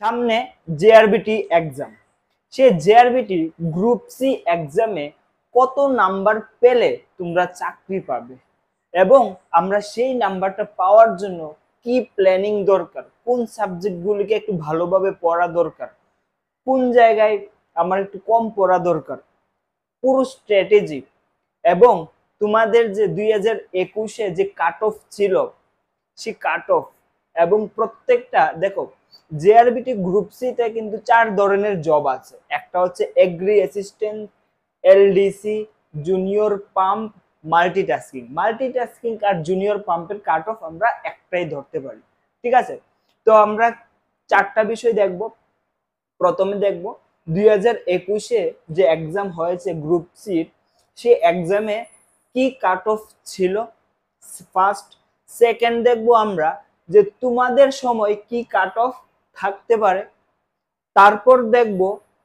সামনে JRBT exam. সে JRBT group C এক্সামে কত নাম্বার পেলে তোমরা চাকরি পাবে এবং আমরা সেই নাম্বারটা পাওয়ার জন্য কি প্ল্যানিং দরকার, কোন সাবজেক্টগুলিকে একটু ভালোভাবে পড়া দরকার, কোন জায়গায় আমার একটু কম পড়া দরকার, পুরো স্ট্র্যাটেজি এবং তোমাদের যে 2021-এ যে কাট অফ ছিল সেই কাট অফ এবং প্রত্যেকটা দেখো জেআরবিটি গ্রুপ সিতে কিন্তু 4 ধরনের জব আছে। একটা হচ্ছে agri assistant, LDC, junior pump, multitasking আর জুনিয়র পাম্পের কাট অফ আমরা একটাই ধরতে পারি। ঠিক আছে, তো আমরা 4টা বিষয় দেখব। প্রথমে দেখব 2021-এ যে এক্সাম হয়েছে গ্রুপ সি, সেই এক্সামে কি কাট অফ ছিল ফার্স্ট। সেকেন্ড দেখব আমরা যে তোমাদের সময় কি কাট অফ থাকতে পারে। তারপর দেখব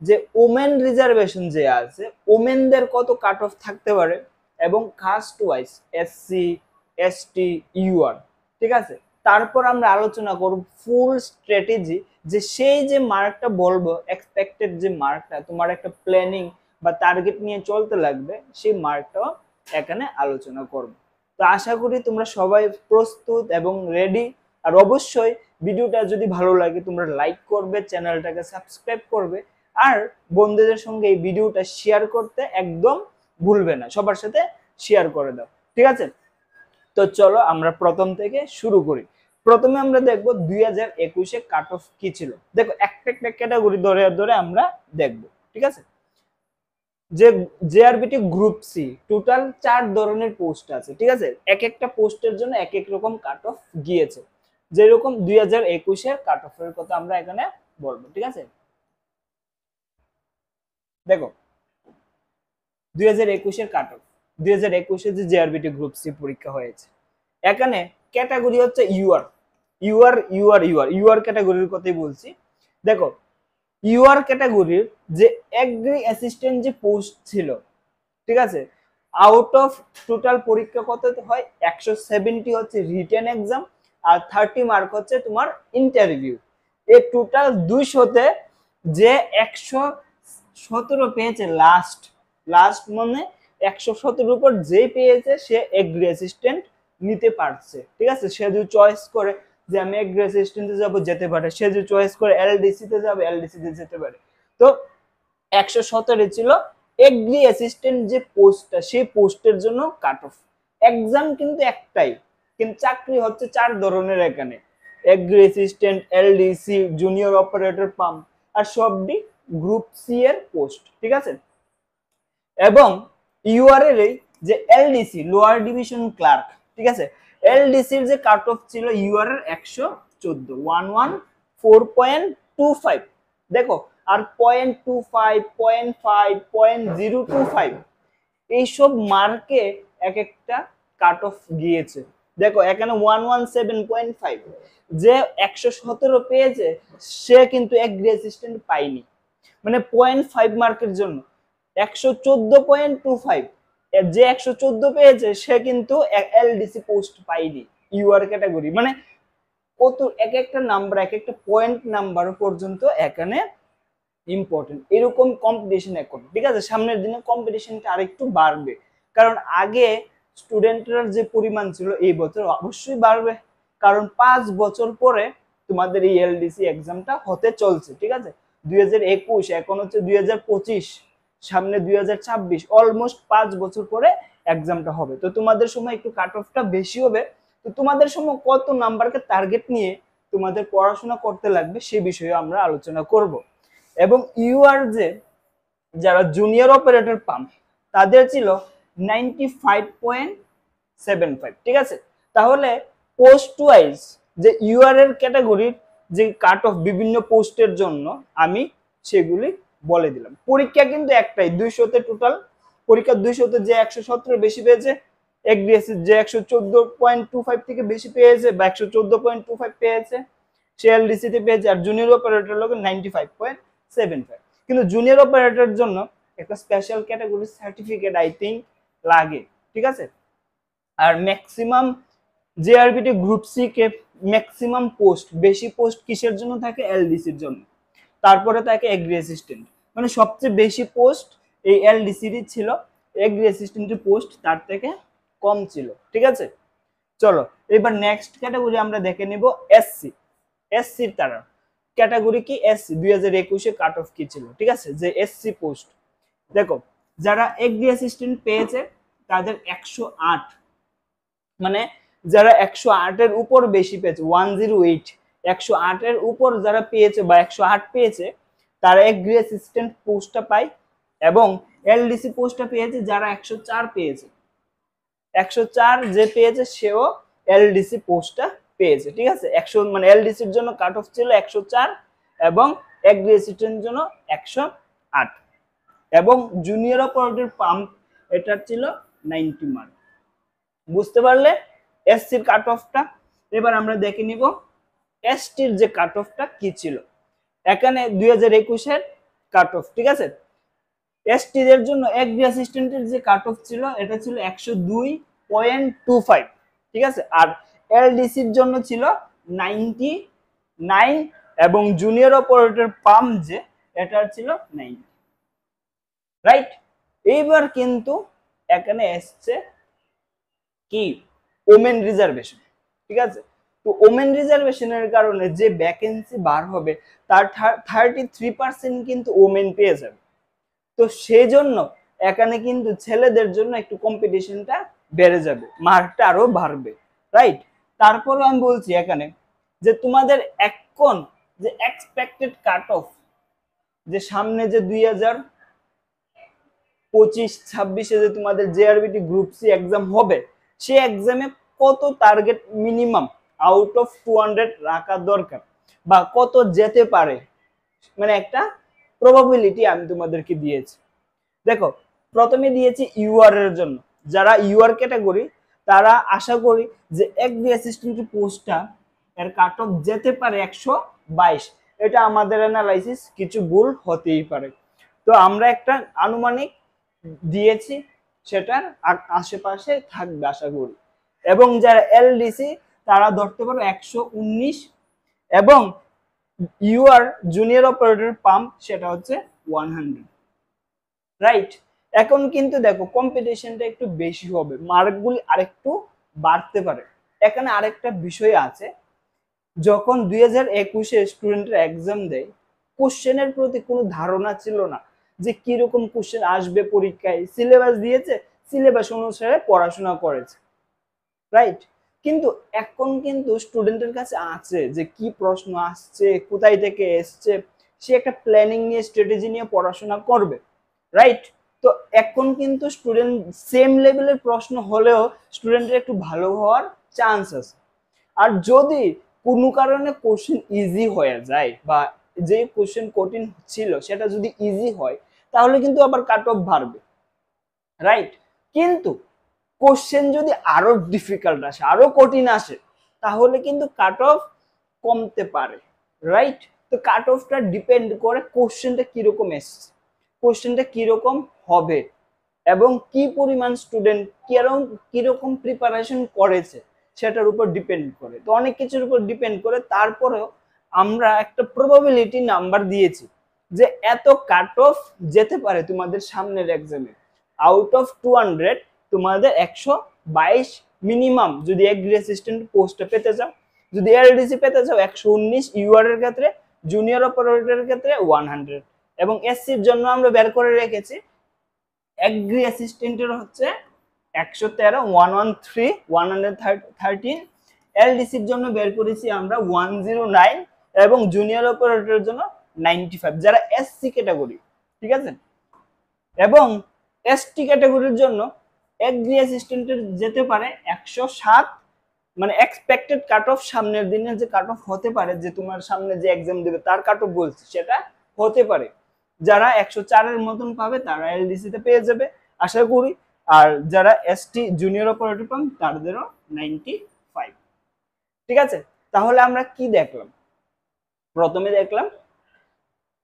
যে ওমেন রিজার্ভেশন যে আছে ওমেনদের কত কাট অফ থাকতে পারে এবং caste wise SC, ST, UR. ঠিক আছে, তারপর আমরা আলোচনা করব ফুল স্ট্র্যাটেজি, যে সেই যে মার্কটা বলবো এক্সপেক্টেড যে মার্কটা তোমার একটা প্ল্যানিং বা টার্গেট নিয়ে চলতে লাগবে, সেই মার্কটাও এখানে আলোচনা করব। তো আশা করি তোমরা সবাই প্রস্তুত এবং রেডি। আর অবশ্যই ভিডিওটা যদি ভালো লাগে তোমরা লাইক করবে, চ্যানেলটাকে সাবস্ক্রাইব করবে আর বন্ধুদের সঙ্গে এই ভিডিওটা শেয়ার করতে একদম ভুলবে না, সবার সাথে শেয়ার করে দাও। ঠিক আছে, তো চলো আমরা প্রথম থেকে শুরু করি। প্রথমে আমরা দেখব 2021-এ কাট অফ কি ছিল। দেখো একটা একটা ক্যাটাগরি ধরে ধরে আমরা দেখব। ঠিক আছে, যে জেআরবিটি গ্রুপ সি টোটাল 4 ধরনের পোস্ট আছে। ঠিক আছে, এক একটা পোস্টের জন্য এক এক রকম কাট অফ গিয়েছে। যেরকম 2021-এর কাট অফের কথা আমরা এখানে বলবো। ঠিক আছে, দেখো 2021-এর কাট অফ, 2021-এ যে জেআরবিটি গ্রুপ সি পরীক্ষা হয়েছে, এখানে ক্যাটাগরি হচ্ছে ইউআর। ইউআর ক্যাটাগরির কথাই বলছি। দেখো ইউআর ক্যাটাগরির যে এগ্রি অ্যাসিস্ট্যান্ট যে পোস্ট ছিল, ঠিক আছে, আউট অফ টোটাল পরীক্ষা কত হয় 170 হচ্ছে রিটেন এক্সাম আর 30 মার্ক হচ্ছে তোমার ইন্টারভিউ। এই টোটাল 200-তে যে 117 পেয়েছে লাস্ট মানে 117 উপর যে পেয়েছে সে এগ্রি অ্যাসিস্ট্যান্ট নিতে পারছে। ঠিক আছে, সে যদি চয়েস করে যে আমি এগ্রি অ্যাসিস্ট্যান্টে যাব যেতে পারে, সে যদি চয়েস করে এলডিসি তে যাবে এলডিসি তে যেতে পারে। তো 117 ছিল এগ্রি অ্যাসিস্ট্যান্ট যে পোস্টটা, সেই পোস্টের জন্য কাট অফ। এক্সাম কিন্তু একটাই, কিন্তু চাকরি হচ্ছে 4 ধরনের এখানে, agri assistant, LDC, junior operator pump আর সবটি গ্রুপ সি এর পোস্ট। ঠিক আছে, এবং ইউআর এর যে এলডিসি লোয়ার ডিভিশন ক্লার্ক, ঠিক আছে, এলডিসির যে কাট অফ ছিল ইউআর এর 114.25। দেখো আর 0.25, 0.5, 0.025 এইসব মার্কে এক একটা কাট অফ গিয়েছে। দেখো এখানে 117.5 যে 117 পেয়েছে সে কিন্তু এগ্রি অ্যাসিস্ট্যান্ট পায়নি, মানে 0.5 মার্কের জন্য 114.25 যে 114 পেয়েছে সে কিন্তু এলডিসি পোস্ট পায়নি ইউআর ক্যাটাগরি। মানে কত এক একটা নাম্বার, এক একটা পয়েন্ট নাম্বার পর্যন্ত এখানে ইম্পর্টেন্ট। এরকম কম্পিটিশন এখন। ঠিক আছে, সামনের দিনে কম্পিটিশনটা আরেকটু বাড়বে, কারণ আগে স্টুডেন্টরা যে পরিমাণ ছিল এই বছর অবশ্যই বাড়বে, কারণ 5 বছর পরে তোমাদের এই এলডিসি এক্সামটা হতে চলছে। ঠিক আছে, 2021 এখন হচ্ছে 2025, সামনে 2026, অলমোস্ট 5 বছর পরে এক্সামটা হবে। তো তোমাদের সময় একটু কাট অফটা বেশি হবে। তো তোমাদের সময় কত নাম্বারকে টার্গেট নিয়ে তোমাদের পড়াশোনা করতে লাগবে সে বিষয়ে আমরা আলোচনা করব। এবং ইউআর যে যারা জুনিয়র অপারেটর পাম্প তাদের ছিল 95.75। ঠিক আছে, তাহলে পোস্ট ওয়াইজ যে ইউআর এর ক্যাটাগরির যে কাট অফ বিভিন্ন পোস্টের জন্য আমি সেগুলি বলে দিলাম। পরীক্ষা কিন্তু একটাই, 200-তে টোটাল পরীক্ষা, 200-তে যে 117 বেশি পেয়েছে, এগ্রিএসি যে 114.25 থেকে বেশি পেয়েছে বা 114.25 পেয়েছে সে এলডিসি তে পেয়েছে, আর জুনিয়র অপারেটর লোক 95.75। কিন্তু জুনিয়র অপারেটরের জন্য একটা special category certificate I think লাগে। ঠিক আছে, আর maximum JRBT group C K maximum post, বেশি পোস্ট কিসের জন্য থাকে? এলডিসির জন্য। তারপরে থাকে এগ্রি অ্যাসিস্ট্যান্ট, মানে সবচেয়ে বেশি পোস্ট এই এলডিসিরই ছিল, এগ্রি অ্যাসিস্ট্যান্টের পোস্ট তার থেকে কম ছিল। ঠিক আছে, চলো এবার নেক্সট ক্যাটাগরি আমরা দেখে নিব এসসি। এসসির তারা ক্যাটাগরি কি? এসসি 2021-এ কাট অফ কি ছিল? ঠিক আছে, যে এসসি পোস্ট দেখো, যারা এগ্রি অ্যাসিস্ট্যান্ট পেয়েছে তাদের 108, মানে যারা 108-এর উপর বেশি পেয়েছে, 108, 108-এর উপর যারা পেয়েছে বা 108 পেয়েছে তারা এগ্রি অ্যাসিস্ট্যান্ট পোস্টটা পায়। এবং এলডিসি পোস্টটা পেয়েছে যারা 104 পেয়েছে, 104 যে পেয়েছে সেও এলডিসি পোস্টটা পেয়েছে। ঠিক আছে, 100 মানে এলডিসির জন্য কাট অফ ছিল 104 এবং এগ্রি অ্যাসিস্ট্যান্টের জন্য 108, এবং জুনিয়র অপারেটর পাম্প এটার ছিল 90 মার্ক। বুঝতে পারলে এসসির কাট অফটা। এবার আমরা দেখে নিব এসটির যে কাট অফটা কি ছিল। এখানে 2021-এর কাট অফ। ঠিক আছে, এসটি এর জন্য এগ্রি অ্যাসিস্ট্যান্টের যে কাট অফ ছিল এটা ছিল 102.25। ঠিক আছে, আর এলডিসির জন্য ছিল 99 এবং জুনিয়র অপারেটর পাম্প যে এটার ছিল 90। রাইট, এইবার কিন্তু এখানে এসছে কি? Women reservation. ঠিক আছে, তো ওমেন রিজার্ভেশনের কারণে যে ভ্যাকেন্সি বার হবে তার 33% কিন্তু ওমেন পেয়ে যাবে। তো সেই জন্য এখানে কিন্তু ছেলেদের জন্য একটু কম্পিটিশনটা বেড়ে যাবে, মার্কটা আরো বাড়বে। রাইট, তারপরে আমি বলছি এখানে যে তোমাদের এখন যে এক্সপেক্টেড কাট অফ, যে সামনে যে 2025-26-এ যে তোমাদের জেআরবিটি গ্রুপ সি এক্সাম হবে, সেই এক্সামে কত টার্গেট মিনিমাম আউট অফ 200 রাখা দরকার বা কত যেতে পারে, মানে একটা প্রবাবিলিটি আমি তোমাদেরকে দিয়েছি। দেখো, প্রথমে দিয়েছি ইউআর এর জন্য, যারা ইউআর ক্যাটাগরি তারা আশা করি যে এগ্রি অ্যাসিস্ট্যান্ট পোস্টটা এর কাট অফ যেতে পারে 122। এটা আমাদের অ্যানালাইসিস, কিছু ভুল হতেই পারে। তো আমরা একটা আনুমানিক দিয়েছি, সেটার আশেপাশে থাকবে আশা করি। এবং যারা এলডিসি তারা ধরতে পারো 119, এবং ইউআর জুনিয়র অপারেটর পাম্প সেটা হচ্ছে 100। রাইট, এখন কিন্তু দেখো কম্পিটিশনটা একটু বেশি হবে, মার্কগুলি আরেকটু বাড়তে পারে। এখানে আরেকটা বিষয় আছে, যখন 2021-এ স্টুডেন্টরা এক্সাম দেয়, কোশ্চেনের প্রতি কোনো ধারণা ছিল না যে কিরকম কোশ্চেন আসবে পরীক্ষায়। সিলেবাস দিয়েছে, সিলেবাস অনুসারে পড়াশোনা করেছে। রাইট, কিন্তু এখন কিন্তু স্টুডেন্টের কাছে আছে যে কি প্রশ্ন আসছে, কোথায় থেকে এসছে, সে একটা প্ল্যানিং নিয়ে, স্ট্র্যাটেজি নিয়ে পড়াশোনা করবে। রাইট, তো এখন কিন্তু স্টুডেন্ট সেম লেভেলের প্রশ্ন হলেও স্টুডেন্টের একটু ভালো হওয়ার চান্স আছে। আর যদি কোনো কারণে কোশ্চেন ইজি হয়ে যায় বা যে কোশ্চেন কঠিন ছিল সেটা যদি ইজি হয়, তাহলে কিন্তু আবার কাট অফ বাড়বে। রাইট, কিন্তু কোশ্চেন যদি আরো ডিফিকাল্ট আসে, আরো কঠিন আসে, তাহলে কিন্তু কাট অফ কমতে পারে। রাইট, তো কাট অফটা ডিপেন্ড করে কোশ্চেনটা কিরকম এসছে, কোশ্চেনটা কিরকম হবে, এবং কি পরিমাণ স্টুডেন্ট কিরকম প্রিপারেশন করেছে সেটার উপর ডিপেন্ড করে। তো অনেক কিছুর উপর ডিপেন্ড করে, তারপরেও আমরা একটা প্রবাবিলিটি নাম্বার দিয়েছি যে এত কাট অফ যেতে পারে তোমাদের সামনের এক্সামে। আউট অফ 200 তোমাদের 122 মিনিমাম যদি এগ্রি অ্যাসিস্ট্যান্ট পোস্টে পেতে চাও। যদি এলডিসি পেতে চাও 119, ইউআর এর ক্ষেত্রে, জুনিয়র অপারেটরের ক্ষেত্রে 100। এবং এসসির জন্য আমরা বের করে রেখেছি এগ্রি অ্যাসিস্ট্যান্টের হচ্ছে 113, 113, এলডিসির জন্য বের করেছি আমরা 109 এবং জুনিয়র অপারেটরের জন্য 95, যারা এসসি ক্যাটাগরি। ঠিক আছে, এবং এসটি ক্যাটাগরির জন্য এগ্রি অ্যাসিস্ট্যান্টের যেতে পারে 107, মানে এক্সপেক্টেড কাট অফ, সামনের দিনে যে কাট অফ হতে পারে, যে তোমার সামনে যে এক্সাম দেবে তার কাট অফ বলছি, সেটা হতে পারে। যারা 104-এর মতন পাবে তারা এলডিসি তে পেয়ে যাবে আশা করি, আর যারা এসটি জুনিয়র অপারেটর পান তাদেরও 95। ঠিক আছে, তাহলে আমরা কি দেখলাম? প্রথমে দেখলাম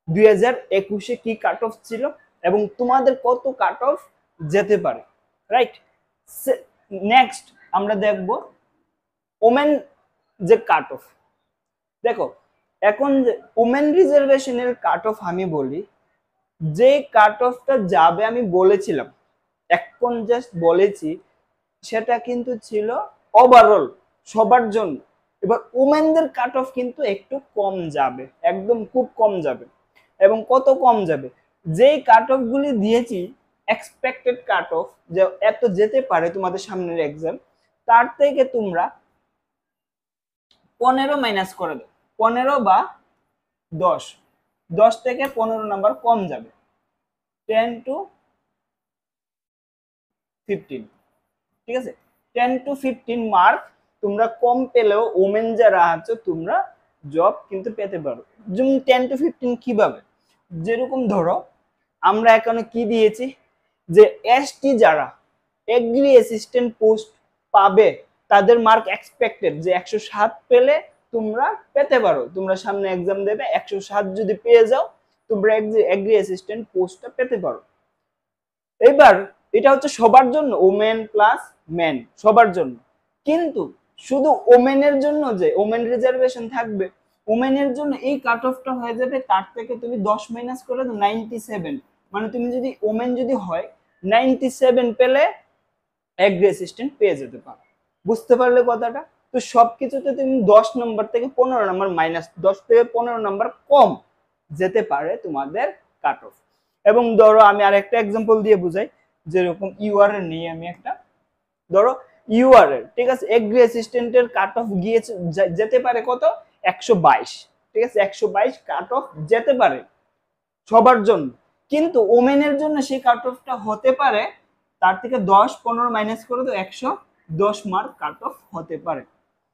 2021-এ কি কাট অফ ছিল এবং তোমাদের কত কাট অফ যেতে পারে। রাইট, নেক্সট আমরা দেখব ওমেন যে কাট অফ, দেখো এখন যে ওমেন রিজার্ভেশনের কাট অফ আমি বলি, যে কাট অফটা যাবে আমি বলেছিলাম, এখন জাস্ট বলেছি, সেটা কিন্তু ছিল ওভারঅল সবার জন্য। এবার ওমেনদের কাট অফ কিন্তু একটু কম যাবে, একদম খুব কম যাবে। এবং কত কম যাবে, যেই কাট অফ গুলি দিয়েছি এক্সপেক্টেড কাট অফ, যে এত যেতে পারে তোমাদের সামনের এক্সাম, তার থেকে তোমরা 15 মাইনাস করে দাও, 15 বা 10, 10 থেকে 15 নাম্বার কম যাবে, 10 to 15, ঠিক আছে? 10 to 15 মার্ক তোমরা কম পেলেও ওমেন যারা আছো তোমরা জব কিন্তু পেতে পারো। যেমন 10 to 15 কিভাবে, যেরকম ধরো আমরা এখানে কি দিয়েছি, যে এসটি যারা এগ্রি অ্যাসিস্ট্যান্ট পোস্ট পাবে তাদের মার্ক এক্সপেক্টেড যে 107 পেলে তোমরা পেতে পারো, তোমরা সামনে এক্সাম দেবে 107 যদি পেয়ে যাও তোমরা এগ্রি অ্যাসিস্ট্যান্ট পোস্টটা পেতে পারো। এবার এটা হচ্ছে সবার জন্য, ওমেন প্লাস মেন সবার জন্য। কিন্তু শুধু ওমেনের জন্য যে ওমেন রিজার্ভেশন থাকবে, ওমেনের জন্য এই কাট অফটা হয়ে যাবে, তার থেকে তুমি 10 মাইনাস করে দাও 97, মানে তুমি যদি ওমেন যদি হয় 97 পেলে এগ্রি অ্যাসিস্ট্যান্ট পেয়ে যেতে পারো। বুঝতে পারলে কথাটা? তো সবকিছুতে তুমি 10 নম্বর থেকে 15 নম্বর মাইনাস, 10 থেকে 15 নম্বর কম যেতে পারে তোমাদের কাট অফ। এবং ধরো আমি আরেকটা এক্সাম্পল দিয়ে বুঝাই, যেরকম ইউআরএল নিয়ে আমি একটা, ধরো ইউআরএল, ঠিক আছে, এগ্রি অ্যাসিস্ট্যান্টের কাট অফ গিয়েছে, যেতে পারে কত, 122, ঠিক আছে, 122 কাট অফ যেতে পারে সবার জন্য। কিন্তু ওমেনের জন্য সেই কাট অফটা হতে পারে তার থেকে 10-15 মাইনাস করে তো 110 মার্ক কাট অফ হতে পারে,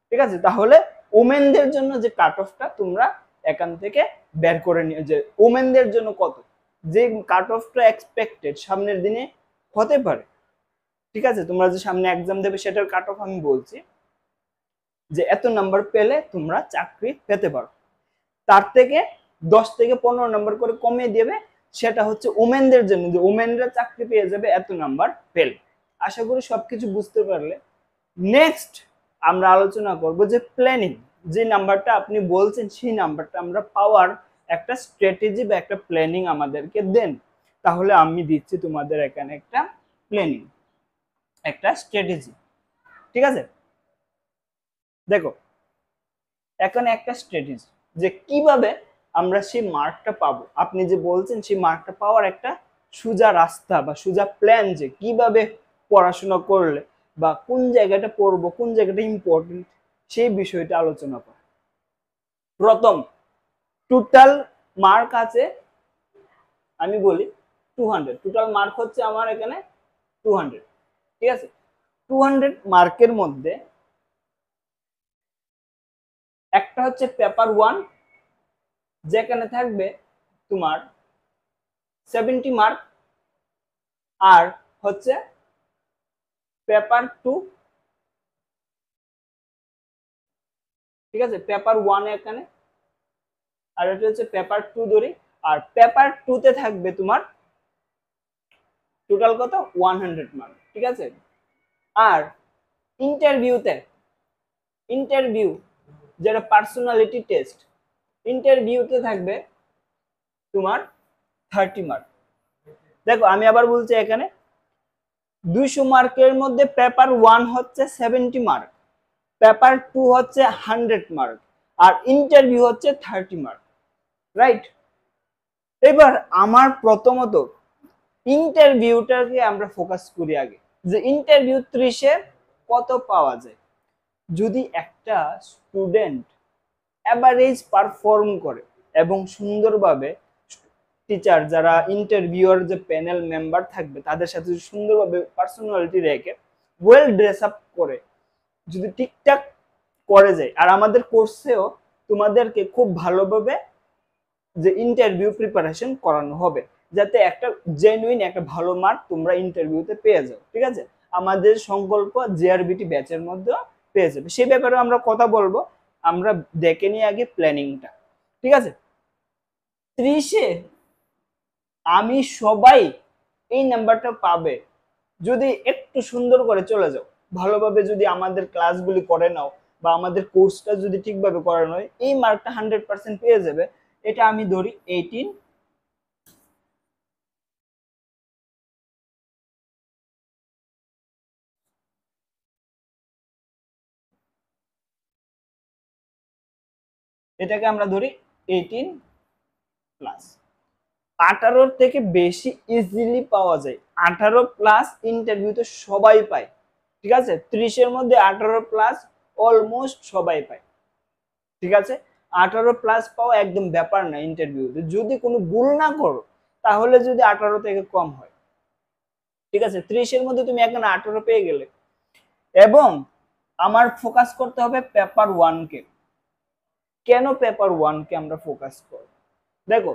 ঠিক আছে? তাহলে ওমেনদের জন্য যে কাট অফটা তোমরা এখান থেকে বের করে নিও, যে ওমেনদের জন্য কত, যে কাট অফটা এক্সপেক্টেড সামনের দিনে হতে পারে, ঠিক আছে? তোমরা যে সামনে এক্সাম দেবে সেটার কাট অফ আমি বলছি, যে এত নাম্বার পেলে তোমরা চাকরি পেতে পারো, তার থেকে 10 থেকে 15 নাম্বার করে কমিয়ে দেবে, সেটা হচ্ছে ওমেনদের জন্য, যে ওমেনরা চাকরি পেয়ে যাবে এত নাম্বার পেলে। আশা করি সবকিছু বুঝতে পারলে। নেক্সট আমরা আলোচনা করব যে প্ল্যানিং, যে নাম্বারটা আপনি বলছেন সেই নাম্বারটা আমরা পাওয়ার একটা স্ট্র্যাটেজি বা একটা প্ল্যানিং আমাদেরকে দেন। তাহলে আমি দিচ্ছি তোমাদের এখানে একটা প্ল্যানিং, একটা স্ট্র্যাটেজি, ঠিক আছে? দেখো এখানে একটা স্ট্র্যাটেজি, যে কিভাবে আমরা সেই মার্কটা পাবো, আপনি যে বলছেন সেই মার্কটা পাওয়ার একটা সোজা রাস্তা বা সোজা প্ল্যান, যে কিভাবে পড়াশোনা করলে বা কোন জায়গাটা পড়বো, কোন জায়গাটা ইম্পর্টেন্ট, সেই বিষয়টা আলোচনা করা। প্রথম, টোটাল মার্ক আছে, আমি বলি 200, টোটাল মার্ক হচ্ছে আমার এখানে 200, ঠিক আছে? 200 মার্কের মধ্যে একটা হচ্ছে পেপার 1, যেখানে থাকবে তোমার 70 মার্ক, আর হচ্ছে পেপার 2, ঠিক আছে, পেপার 1 এখানে, আর এটা হচ্ছে পেপার 2 ধরি, আর পেপার 2 তে থাকবে তোমার টোটাল কত, 100 মার্ক, ঠিক আছে? আর ইন্টারভিউতে, ইন্টারভিউ যেটা পার্সোনালিটি টেস্ট, ইন্টারভিউতে থাকবে তোমার 30 মার্ক। দেখো আমি আবার বলছি, এখানে 200 মার্কের মধ্যে পেপার 1 হচ্ছে 70 মার্ক, পেপার 2 হচ্ছে 100 মার্ক, আর ইন্টারভিউ হচ্ছে 30 মার্ক, রাইট? এবার আমার প্রথমত ইন্টারভিউটাকে আমরা ফোকাস করি আগে, যে ইন্টারভিউ 30-এ কত পাওয়া যায়। যদি একটা স্টুডেন্ট অ্যাভারেজ পারফর্ম করে এবং সুন্দরভাবে টিচার যারা ইন্টারভিউয়ার যে প্যানেল মেম্বার থাকবে তাদের সাথে সুন্দরভাবে পার্সোনালিটি রেখে ওয়েল ড্রেস আপ করে যদি ঠিকঠাক করে যায়, আর আমাদের কোর্সেও তোমাদেরকে খুব ভালোভাবে যে ইন্টারভিউ প্রিপারেশন করানো হবে, যাতে একটা জেনুইন একটা ভালো মার্ক তোমরা ইন্টারভিউতে পেয়ে যাও, ঠিক আছে? আমাদের সংকল্প জেআরবিটি ব্যাচের মধ্যে পেয়ে যাবে, সেই ব্যাপারে আমরা কথা বলবো। আমরা দেখে নিই আগে প্ল্যানিংটা, ঠিক আছে? 30-এ আমি সবাই এই নাম্বারটা পাবে যদি একটু সুন্দর করে চলে যাও, ভালোভাবে যদি আমাদের ক্লাসগুলি করে নাও, বা আমাদের কোর্সটা যদি ঠিকভাবে করানো হয় এই মার্কটা 100% পেয়ে যাবে। এটা আমি ধরি 18, এটাকে আমরা ধরি 18 প্লাস। 18 থেকে বেশি ইজিলি পাওয়া যায়, 18 প্লাস ইন্টারভিউতে সবাই পায়, ঠিক আছে। 30-এর মধ্যে 18 প্লাস অলমোস্ট সবাই পায়, ঠিক আছে। 18 প্লাস পাওয়া একদম ব্যাপার না ইন্টারভিউতে, যদি কোনো ভুল না করো তাহলে যদি 18 থেকে কম হয়, ঠিক আছে। 30-এর মধ্যে তুমি এখন 18 পেয়ে গেলে। এবং আমার ফোকাস করতে হবে পেপার 1 কে। কেন পেপার 1 কে আমরা ফোকাস করব? দেখো,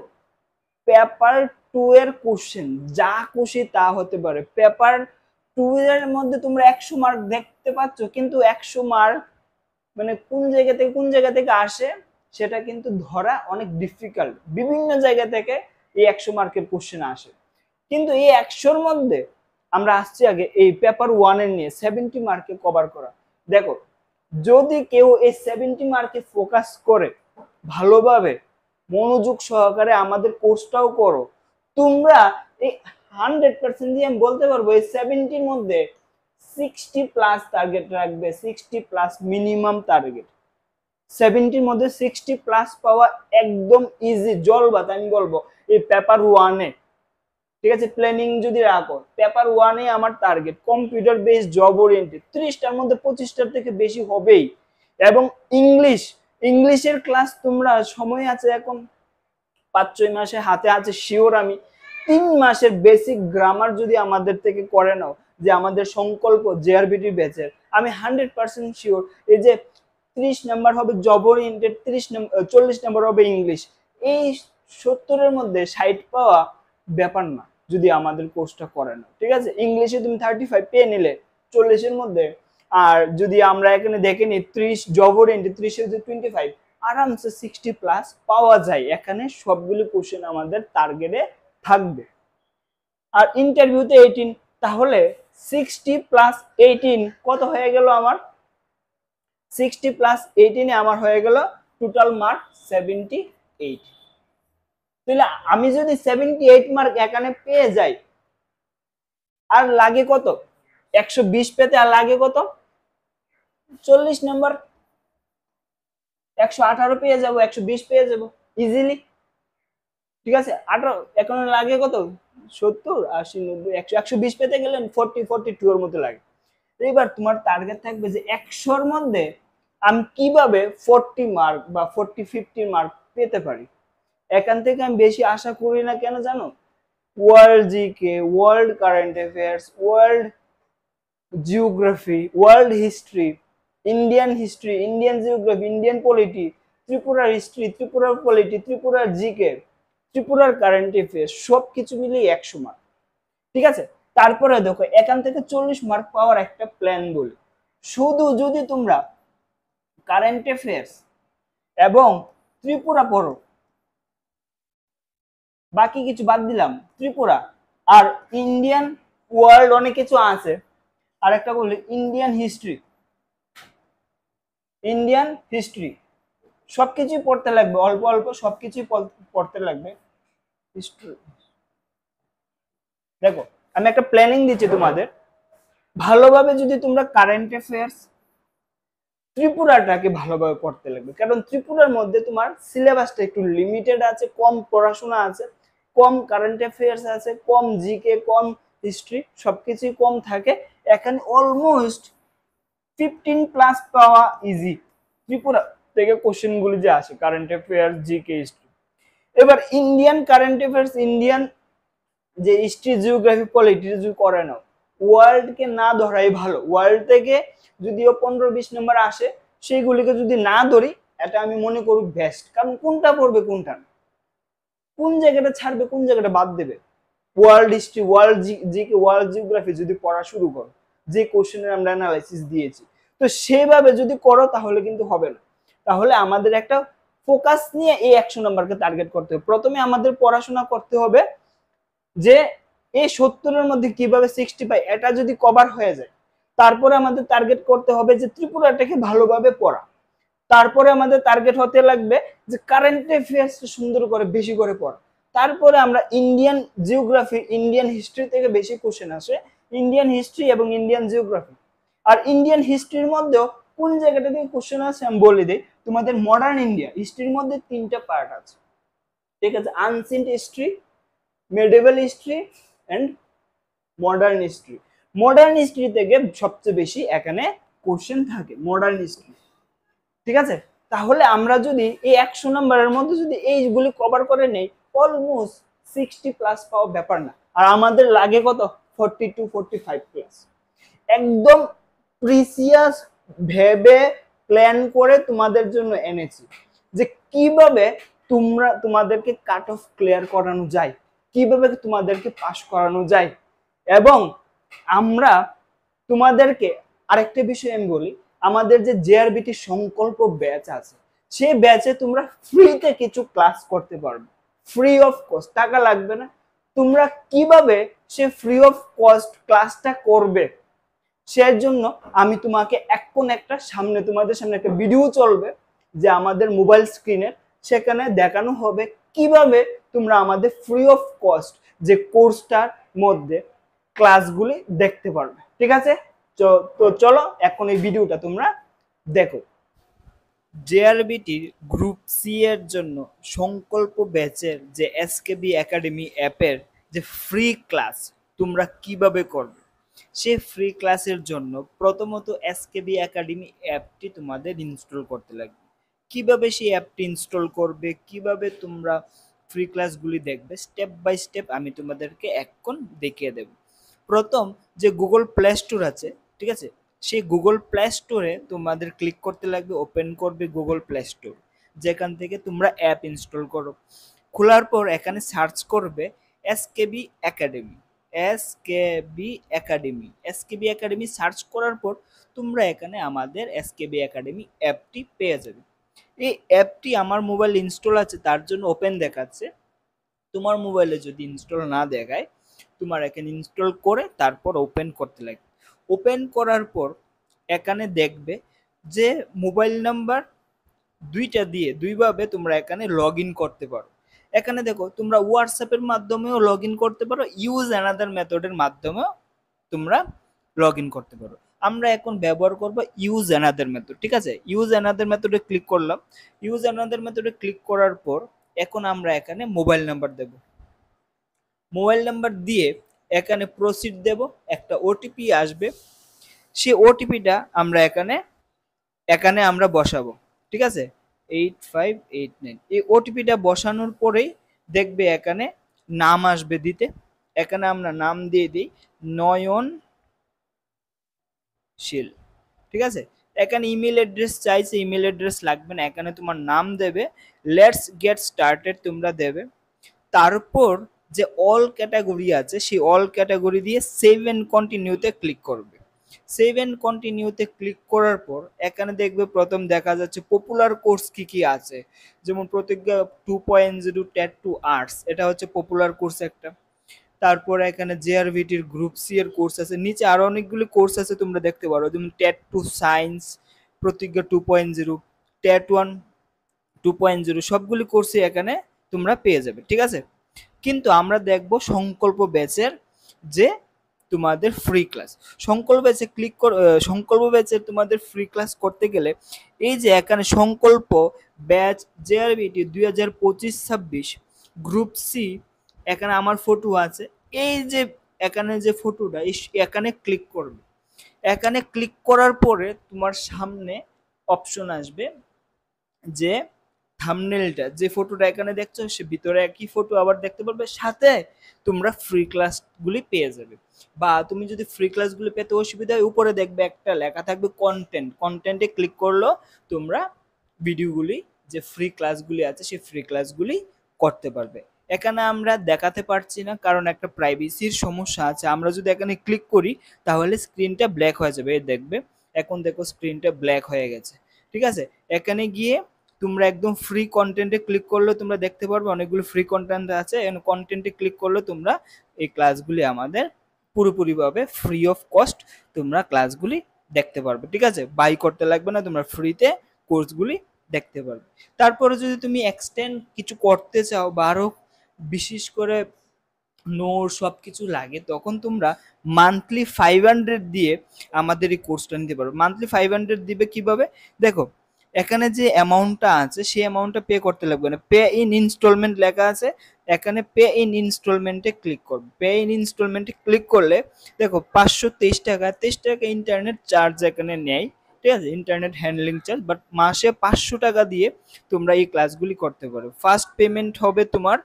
পেপার 2 এর কোশ্চেন যা খুশি তা হতে পারে। পেপার 2 এর মধ্যে তোমরা 100 মার্ক দেখতে পাচ্ছ, কিন্তু 100 মার্ক মানে কোন জায়গা থেকে আসে সেটা কিন্তু ধরা অনেক ডিফিকাল্ট। বিভিন্ন জায়গা থেকে এই 100 মার্কের কোশ্চেন আসে, কিন্তু এই 100-র মধ্যে আমরা আসছি আগে এই পেপার 1 এর নিয়ে 70 মার্কে কভার করা। দেখো, যদি কেউ এই 70 মার্কে ফোকাস করে ভালোভাবে মনোযোগ সহকারে আমাদের কোর্সটাও করো, তোমরা এই 100% দিয়ে আমি বলতে পারবো এই 70-র মধ্যে 60 প্লাস টার্গেট রাখবে, 60 প্লাস মিনিমাম টার্গেট। 70-র মধ্যে 60 প্লাস পাওয়া একদম ইজি, জলবাত আমি বলবো এই পেপার 1 এ, ঠিক আছে। প্ল্যানিং যদি রাখো পেপার 1 এ আমার target computer based job oriented 30টার মধ্যে 25টার থেকে বেশি হবেই। এবং ইংলিশের ক্লাস তোমরা সময় আছে এখন 5-6 মাসে হাতে আছে শিওর। আমি 3 মাসের বেসিক গ্রামার যদি আমাদের থেকে করে নাও, যে আমাদের সংকল্প জেআরবিটি ব্যাচের, আমি 100% শিওর এই যে 30 নাম্বার হবে জব ওরিয়েন্টেড, 40 নাম্বার হবে ইংলিশ। এই 70-এর মধ্যে 60 পাওয়া ব্যাপার না যদি আমাদের কোর্সটা করে নাও, ঠিক আছে। ইংলিশে তুমি 35 পেয়ে নিলে 40-এর মধ্যে, আর যদি আমরা এখানে দেখে নিই 30 জব ওরিয়েন্টেড 30-এর 25 আরামসে 60 প্লাস পাওয়া যায়। এখানে সবগুলো কোশ্চেন আমাদের টার্গেটে থাকবে। আর ইন্টারভিউতে 18, তাহলে 60 প্লাস 18 কত হয়ে গেল আমার? 60 প্লাস 18 এ আমার হয়ে গেল টোটাল মার্ক 78। তাহলে আমি যদি 78 মার্ক এখানে পেয়ে যাই, আর লাগে কত? 120 পেতে আর লাগে কত? 40 নাম্বার। 118 পেয়ে যাব, 120 পেয়ে যাব ইজিলি, ঠিক আছে। 18 এখন লাগে কত? 70, 80, 90, 100, 120 পেতে গেলে 40, 42 এর মতো লাগে। এবার তোমার টার্গেট থাকবে যে 100-র মধ্যে আমি কিভাবে 40 মার্ক বা 40-50 মার্ক পেতে পারি। এখান থেকে আমি বেশি আশা করি না, কেন জানো? World GK, world current affairs, world geography, world history, Indian geography, Indian polity, ত্রিপুরার হিস্ট্রি, ত্রিপুরার পলিটি, ত্রিপুরার জিকে, ত্রিপুরার কারেন্ট অ্যাফেয়ার্স, সবকিছু মিলিয়ে 100 মার্ক, ঠিক আছে। তারপরে দেখো এখান থেকে 40 মার্ক পাওয়ার একটা প্ল্যান বলি। শুধু যদি তোমরা কারেন্ট অ্যাফেয়ার্স এবং ত্রিপুরা পড়ো, বাকি কিছু বাদ দিলাম, ত্রিপুরা আর ইন্ডিয়ান ওয়ার্ল্ড অনেক কিছু আছে, আর একটা বলি ইন্ডিয়ান হিস্ট্রি সবকিছুই পড়তে লাগবে, অল্প অল্প সবকিছুই পড়তে লাগবে হিস্ট্রি। দেখো আমি একটা প্ল্যানিং দিচ্ছি তোমাদের, ভালোভাবে যদি তোমরা কারেন্ট অ্যাফেয়ার্স ত্রিপুরাটাকে ভালোভাবে পড়তে লাগবে, কারণ ত্রিপুরার মধ্যে তোমার সিলেবাসটা একটু লিমিটেড আছে, কম পড়াশোনা আছে, কম কারেন্ট অ্যাফেয়ার্স আছে, কম জিকে, কম হিস্ট্রি, সবকিছুই কম থাকে। এখানে অলমোস্ট 15 প্লাস পাওয়া ইজি ত্রিপুরা থেকে কোশ্চেন গুলি যে আসে কারেন্ট অ্যাফেয়ার্স, জিকে, হিস্ট্রি। এবার ইন্ডিয়ান কারেন্ট অ্যাফেয়ার্স, ইন্ডিয়ান যে হিস্ট্রি, জিওগ্রাফি, পলিটি যদি করে নাও, ওয়ার্ল্ড কে না ধরাই ভালো। ওয়ার্ল্ড থেকে যদিও 15-20 নম্বর আসে, সেইগুলিকে যদি না ধরি এটা আমি মনে করি বেস্ট, কারণ কোনটা পড়বে কোনটা না, কোন জায়গাটা ছাড়বে কোন জায়গাটা বাদ দেবে। World history, world GK, world geography যদি পড়া শুরু করো, যে কোশ্চেনের আমরা অ্যানালাইসিস দিয়েছি, তো সেভাবে যদি করো তাহলে কিন্তু হবে না। তাহলে আমাদের একটা ফোকাস নিয়ে এই 100 নম্বরকে টার্গেট করতে হবে। প্রথমে আমাদের পড়াশোনা করতে হবে যে এই 70-এর মধ্যে কিভাবে 60 পাই, এটা যদি কভার হয়ে যায় তারপরে আমাদের টার্গেট করতে হবে যে ত্রিপুরাটাকে ভালোভাবে পড়া। তারপরে আমাদের টার্গেট হতে লাগবে যে কারেন্ট অ্যাফেয়ার্স সুন্দর করে বেশি করে পড়া। তারপরে আমরা ইন্ডিয়ান জিওগ্রাফি, ইন্ডিয়ান হিস্ট্রি থেকে বেশি কোশ্চেন আসে, ইন্ডিয়ান হিস্ট্রি এবং ইন্ডিয়ান জিওগ্রাফি। আর ইন্ডিয়ান হিস্ট্রির মধ্যেও কোন জায়গাটা থেকে কোশ্চেন আসে আমি বলে দিই। তোমাদের মডার্ন ইন্ডিয়া হিস্ট্রির মধ্যে 3টা পার্ট আছে, ঠিক আছে? Ancient history, medieval history and modern history. Modern history থেকে সবচেয়ে বেশি এখানে কোশ্চেন থাকে মডার্ন হিস্ট্রি, ঠিক আছে? তাহলে আমরা যদি এই 100 নম্বরের মধ্যে যদি এইগুলি কভার করে নেই, অলমোস্ট 60+ পাওয়া ব্যাপার না। আর আমাদের লাগে কত? 42-45+। একদম প্রিসিয়াস ভেবে প্ল্যান করে তোমাদের জন্য এনেছি যে কিভাবে তোমাদেরকে কাট অফ ক্লিয়ার করানো যায়, কিভাবে তোমাদেরকে পাস করানো যায়। এবং আমরা তোমাদেরকে আরেকটা বিষয় আমি বলি, আমাদের যে জেআরবিটি সংকল্প ব্যাচ আছে, সেই ব্যাচে তোমরা ফ্রিতে কিছু ক্লাস করতে পারবে, ফ্রি অফ কস্ট, টাকা লাগবে না। তোমরা কিভাবে সে ফ্রি অফ কস্ট ক্লাসটা করবে, সেই জন্য আমি তোমাকে এখন একটা সামনে তোমাদের সামনে একটা ভিডিও চলবে যে আমাদের মোবাইল স্ক্রিনে, সেখানে দেখানো হবে কিভাবে তোমরা আমাদের ফ্রি অফ কস্ট যে কোর্সটার মধ্যে ক্লাসগুলি দেখতে পারবে, ঠিক আছে? তো চলো এখন এই ভিডিওটা তোমরা দেখো। জেআরবিটির গ্রুপ সি এর জন্য সংকল্প ব্যাচের যে এসকেবি একাডেমি অ্যাপের যে ফ্রি ক্লাস তোমরা কিভাবে করবে, সেই ফ্রি ক্লাসের জন্য প্রথমত এসকেবি একাডেমি অ্যাপটি তোমাদের ইনস্টল করতে লাগবে। কিভাবে সেই অ্যাপটি ইনস্টল করবে, কিভাবে তোমরা ফ্রি ক্লাসগুলি দেখবে, স্টেপ বাই স্টেপ আমি তোমাদেরকে এখন দেখিয়ে দেব। প্রথম যে গুগল প্লে স্টোর আছে, ঠিক আছে, সেই গুগল প্লে স্টোরে তোমাদের ক্লিক করতে লাগবে, ওপেন করবে গুগল প্লে স্টোর, যেখান থেকে তোমরা অ্যাপ ইনস্টল করো। খোলার পর এখানে সার্চ করবে SKB academy, SKB academy, SKB academy search করার পর তোমরা এখানে আমাদের এসকেবি একাডেমি অ্যাপটি পেয়ে যাবে। এই অ্যাপটি আমার মোবাইল ইনস্টল আছে তার জন্য ওপেন দেখাচ্ছে। তোমার মোবাইলে যদি ইনস্টল না দেখায়, তোমার এখানে ইনস্টল করে তারপর ওপেন করতে লাগবে। ওপেন করার পর এখানে দেখবে যে মোবাইল নাম্বার দুইটা দিয়ে দুইভাবে তোমরা এখানে লগ ইন করতে পারো। এখানে দেখো তোমরা হোয়াটসঅ্যাপের মাধ্যমেও লগ ইন করতে পারো, ইউজ অ্যানাদার মেথডের মাধ্যমেও তোমরা লগ ইন করতে পারো। আমরা এখন ব্যবহার করব ইউজ অ্যানাদার মেথড, ঠিক আছে? ইউজ অ্যানাদার মেথডে ক্লিক করলাম। ইউজ অ্যানাদার মেথডে ক্লিক করার পর এখন আমরা এখানে মোবাইল নাম্বার দেব। মোবাইল নাম্বার দিয়ে এখানে প্রসিড দেব, একটা ওটিপি আসবে, সেই ওটিপিটা আমরা এখানে আমরা বসাবো, ঠিক আছে? 8589। এই ওটিপিটা বসানোর পরেই দেখবে এখানে নাম আসবে দিতে। এখানে আমরা নাম দিয়ে দিই নয়নশীল, ঠিক আছে? এখানে ইমেল অ্যাড্রেস চাইছে, ইমেল অ্যাড্রেস লাগবে না, এখানে তোমার নাম দেবে, লেটস গেট স্টার্টেড তোমরা দেবে। তারপর যে অল ক্যাটাগরি আছে সেই অল ক্যাটাগরি দিয়ে সেভ এন্ড কন্টিনিউতে ক্লিক করবে। সেভ এন্ড কন্টিনিউতে ক্লিক করার পর এখানে দেখবে প্রথম দেখা যাচ্ছে পপুলার কোর্স কি কি আছে, যেমন প্রতিজ্ঞা 2.0 ট্যাট টু আর্টস, এটা হচ্ছে পপুলার কোর্স একটা। তারপর এখানে জেআরভিটির গ্রুপ সি এর কোর্স আছে, নিচে আরো অনেকগুলি কোর্স আছে তোমরা দেখতে পারো, যেমন ট্যাট টু সায়েন্স, প্রতিজ্ঞা 2.0, ট্যাট 1 2.0, সবগুলি কোর্সই এখানে তোমরা পেয়ে যাবে, ঠিক আছে? কিন্তু আমরা দেখব সংকল্প ব্যাচের যে তোমাদের ফ্রি ক্লাস। সংকল্প ব্যাচে ক্লিক কর, সংকল্প ব্যাচে তোমাদের ফ্রি ক্লাস করতে গেলে এই যে এখানে সংকল্প ব্যাচ জেআরবিটি 2025-26 গ্রুপ সি, এখানে আমার ফটো আছে, এই যে এখানে যে ফটোটা এখানে ক্লিক করবে। এখানে ক্লিক করার পরে তোমার সামনে অপশন আসবে যে থাম্বনেলটা, যে ফটোটা এখানে দেখছো সে ভিতরে একই ফটো আবার দেখতে পারবে, সাথে তোমরা ফ্রি ক্লাসগুলি পেয়ে যাবে। বা তুমি যদি ফ্রি ক্লাসগুলি পেতে অসুবিধা হয়, উপরে দেখবে একটা লেখা থাকবে কন্টেন্ট, কন্টেন্টে ক্লিক করলেও তোমরা ভিডিওগুলি যে ফ্রি ক্লাসগুলি আছে সেই ফ্রি ক্লাসগুলি করতে পারবে। এখানে আমরা দেখাতে পারছি না কারণ একটা প্রাইভেসির সমস্যা আছে। আমরা যদি এখানে ক্লিক করি তাহলে স্ক্রিনটা ব্ল্যাক হয়ে যাবে, দেখবে এখন দেখো স্ক্রিনটা ব্ল্যাক হয়ে গেছে, ঠিক আছে? এখানে গিয়ে তোমরা একদম ফ্রি কন্টেন্টে ক্লিক করলে তোমরা দেখতে পারবে অনেকগুলো ফ্রি কন্টেন্ট আছে, কন্টেন্টে ক্লিক করলে তোমরা এই ক্লাসগুলি আমাদের পুরোপুরিভাবে ফ্রি অফ কস্ট তোমরা ক্লাসগুলি দেখতে পারবে। ঠিক আছে, বাই করতে লাগবে না, তোমরা ফ্রিতে কোর্সগুলি দেখতে পারবে। তারপরে যদি তুমি এক্সটেন্ড কিছু করতে চাও বা আরো বিশেষ করে নোট সব কিছু লাগে, তখন তোমরা মান্থলি 500 দিয়ে আমাদের এই কোর্সটা নিতে পারো। মান্থলি 500 দিবে কিভাবে দেখো, এখানে যে অ্যামাউন্টটা আছে সেই অ্যামাউন্টটা পে করতে লাগবে না, পে ইন ইনস্টলমেন্ট লেখা আছে, এখানে পে ইন ইনস্টলমেন্টে ক্লিক করবে। পে ইন ইনস্টলমেন্টে ক্লিক করলে দেখো 523 টাকা, 23 টাকা ইন্টারনেট চার্জ এখানে নেয়। ঠিক আছে, ইন্টারনেট হ্যান্ডলিং চার্জ, বাট মাসে 500 টাকা দিয়ে তোমরা এই ক্লাসগুলি করতে পারো। ফার্স্ট পেমেন্ট হবে তোমার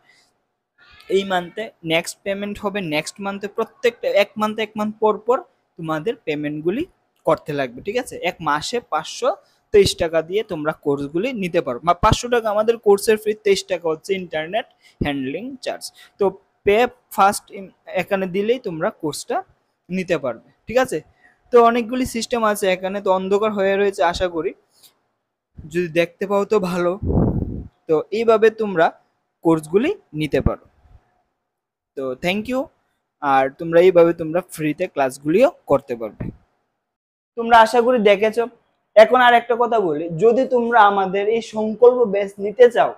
এই মান্থে, নেক্সট পেমেন্ট হবে নেক্সট মান্থে, প্রত্যেকটা এক মান্থ পর পর তোমাদের পেমেন্টগুলি করতে লাগবে। ঠিক আছে, এক মাসে 523 টাকা দিয়ে তোমরা কোর্সগুলি নিতে পারো। 500 টাকা আমাদের কোর্সের ফি, 23 টাকা হচ্ছে ইন্টারনেট হ্যান্ডলিং চার্জ। তো পে ফার্স্ট এখানে দিলেই তোমরা কোর্সটা নিতে পারবে। ঠিক আছে, তো অনেকগুলি সিস্টেম আছে এখানে, তো অন্ধকার হয়ে রয়েছে, আশা করি যদি দেখতে পাও তো ভালো। তো এইভাবে তোমরা কোর্সগুলি নিতে পারো। তো থ্যাংক ইউ। আর তোমরা এইভাবে তোমরা ফ্রিতে ক্লাসগুলিও করতে পারবে। তোমরা আশা করি দেখেছো। এখন আর একটা কথা বলি, যদি তোমরা আমাদের এই সংকল্প ব্যাচ নিতে চাও,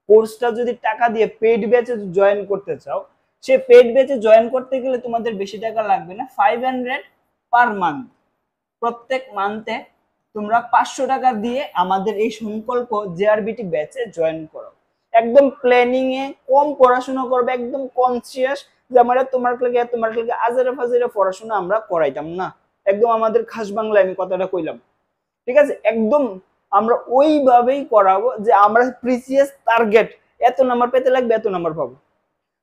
কোর্সটা যদি টাকা দিয়ে পেইড ব্যাচে জয়েন করতে চাও, সে পেইড ব্যাচে জয়েন করতে গেলে তোমাদের বেশি টাকা লাগবে না, 500 পার মান্থ। প্রত্যেক মান্থে তোমরা 500 টাকা দিয়ে আমাদের এই সংকল্প জেআরবিটি ব্যাচে জয়েন করো। একদম প্ল্যানিং এ কম পড়াশোনা করবে, একদম কনসিয়াস যে আমরা তোমার লাগে আজারে ফাজারে পড়াশোনা আমরা করাইতাম না, একদম আমাদের খাস বাংলায় আমি কথাটা কইলাম। ঠিক আছে, একদম আমরা ওইভাবেই করাবো যে আমরা প্রিসিয়াস টার্গেট, এত নাম্বার পেতে লাগবে, এত নাম্বার পাবো।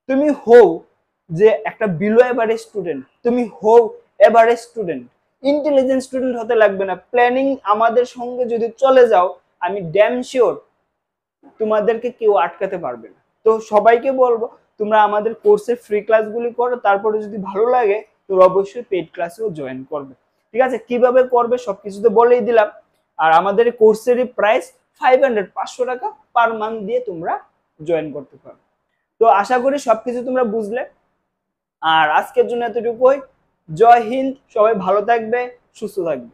তুমি হও যে একটা বিলো এভারেজ স্টুডেন্ট, তুমি হও এভারেজ স্টুডেন্ট, ইন্টেলিজেন্ট স্টুডেন্ট হতে লাগবে না। প্ল্যানিং আমাদের সঙ্গে যদি চলে যাও, আমি ড্যাম শিওর তোমাদেরকে কেউ আটকাতে পারবে না। তো সবাইকে বলবো তোমরা আমাদের কোর্সের ফ্রি ক্লাসগুলি করো, তারপরে যদি ভালো লাগে তো অবশ্যই পেইড ক্লাসেও জয়েন করবে। ঠিক আছে, কিভাবে করবে সবকিছু তো বলেই দিলাম। আর আমাদের কোর্সেরই প্রাইস 500 টাকা পার মান্থ দিয়ে তোমরা জয়েন করতে পারো। তো আশা করি সবকিছু তোমরা বুঝলে। আর আজকের জন্য এতটুকুই। জয় হিন্দ, সবাই ভালো থাকবে, সুস্থ থাকবে।